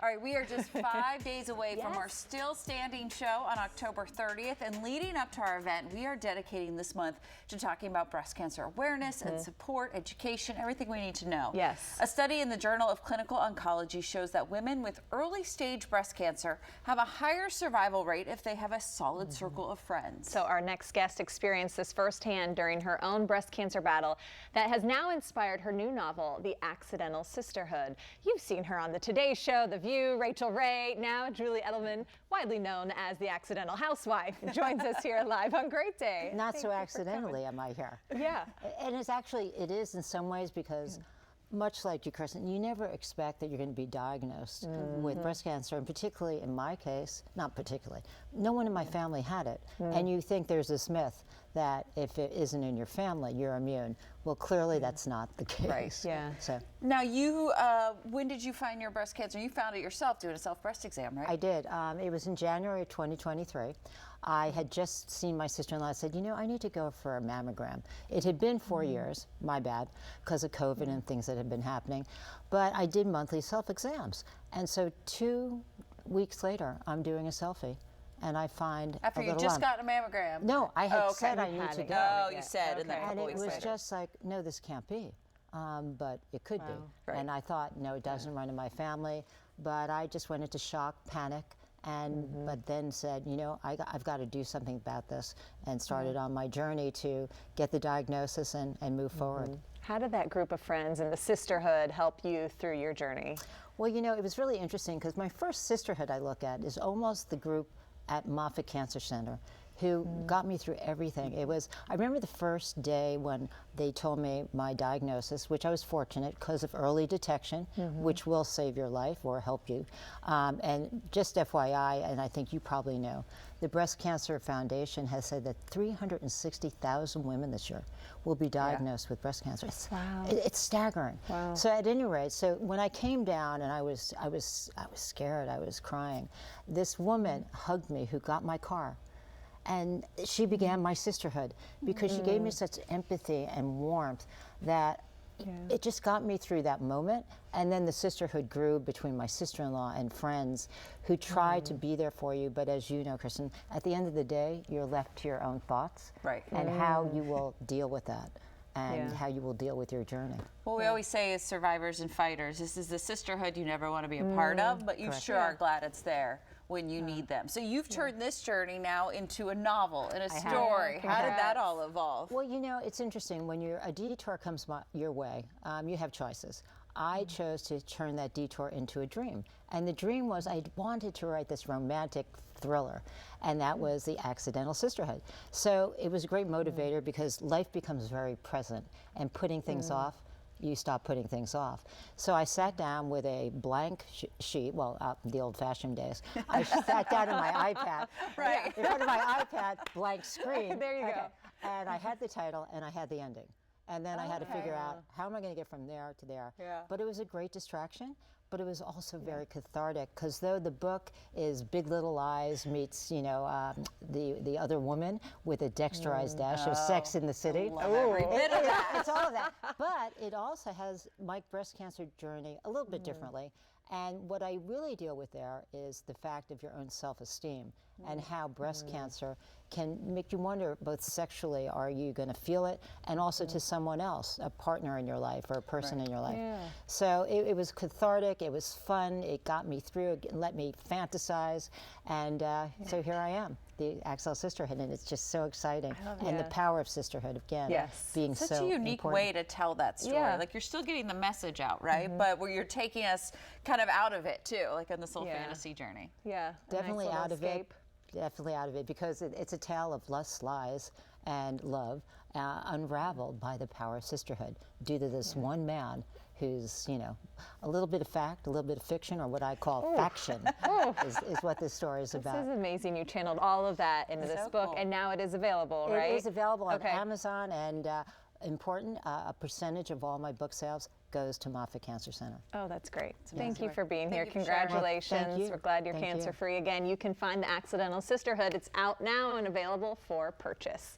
All right, we are just 5 days away from our Still Standing show on October 30th. And leading up to our event, we are dedicating this month to talking about breast cancer awareness and support, education, everything we need to know. Yes. A study in the Journal of Clinical Oncology shows that women with early stage breast cancer have a higher survival rate if they have a solid circle of friends. So our next guest experienced this firsthand during her own breast cancer battle that has now inspired her new novel, The Accidental Sisterhood. You've seen her on the Today Show, The View, Rachel Ray. Now Julie Edelman, widely known as the Accidental Housewife, joins us here live on Great Day. Not so accidentally am I here. Yeah. And it is in some ways because much like you, Kristen, you never expect that you're going to be diagnosed with breast cancer, and particularly in my case, not particularly, no one in my family had it. And you think there's this myth that if it isn't in your family, you're immune. Well, clearly that's not the case. Right, yeah. So Now you, when did you find your breast cancer? You found it yourself doing a self-breast exam, right? I did. It was in January of 2023. I had just seen my sister-in-law. I said, you know, I need to go for a mammogram. It had been 4 years, my bad, because of COVID and things that had been happening. But I did monthly self-exams. And so 2 weeks later, I'm doing a selfie. And I find After a you little just lump. got a mammogram? No, I had said I need to go. Oh, you said, and then a And couple it weeks was later. just like, no, this can't be. But it could be. Right. And I thought, no, it doesn't run in my family. But I just went into shock, panic, and but then said, you know, I've got to do something about this, and started on my journey to get the diagnosis and move forward. How did that group of friends and the sisterhood help you through your journey? Well, you know, it was really interesting because my first sisterhood I look at is almost the group at Moffitt Cancer Center who got me through everything. It was, I remember the first day when they told me my diagnosis, which I was fortunate because of early detection, which will save your life or help you. And just FYI, and I think you probably know, the Breast Cancer Foundation has said that 360,000 women this year will be diagnosed with breast cancer. It's staggering. Wow. So at any rate, so when I came down and I was scared, I was crying, this woman hugged me who got my car. And she began my sisterhood because she gave me such empathy and warmth that it just got me through that moment. And then the sisterhood grew between my sister-in-law and friends who tried to be there for you. But as you know, Kristen, at the end of the day, you're left to your own thoughts and how you will deal with that and how you will deal with your journey. Well, we always say as survivors and fighters, this is the sisterhood you never want to be a part of, but you sure are glad it's there when you need them. So you've turned this journey now into a novel and a story. How did that all evolve? Well, you know, it's interesting. When a detour comes your way, you have choices. I chose to turn that detour into a dream. And the dream was I wanted to write this romantic thriller, and that was The Accidental Sisterhood. So it was a great motivator because life becomes very present, and putting things off, you stop putting things off. So I sat down with a blank sheet, well, the old-fashioned days. I sat down on my iPad, in front of my iPad, blank screen. There you go. And I had the title, and I had the ending. And then I had to figure out, how am I going to get from there to there? But it was a great distraction, but it was also very cathartic, because though the book is Big Little Lies meets, you know, the other woman with a dexterized dash of Sex in the City. Every bit of that. It's all of that. But it also has my breast cancer journey a little bit differently. And what I really deal with there is the fact of your own self-esteem and how breast cancer can make you wonder, both sexually, are you going to feel it, and also to someone else, a partner in your life or a person in your life. So it was cathartic, it was fun, it got me through, it let me fantasize, and so here I am, the Accidental Sisterhood, and it's just so exciting. And the power of sisterhood, again, being so Such a unique way to tell that story. Like, you're still getting the message out, right? But where you're taking us kind of out of it too, like on this little fantasy journey. Definitely out of it. Definitely out of it, because it's a tale of lust, lies, and love unraveled by the power of sisterhood due to this one man who's, you know, a little bit of fact, a little bit of fiction, or what I call faction, is what this story is about. This is amazing. You channeled all of that into this book, and now it is available, right? It is available on Amazon, and important, a percentage of all my book sales goes to Moffitt Cancer Center. Oh, that's great. Thank you for being here. You Congratulations. Thank you. We're glad you're cancer-free. Again, you can find The Accidental Sisterhood. It's out now and available for purchase.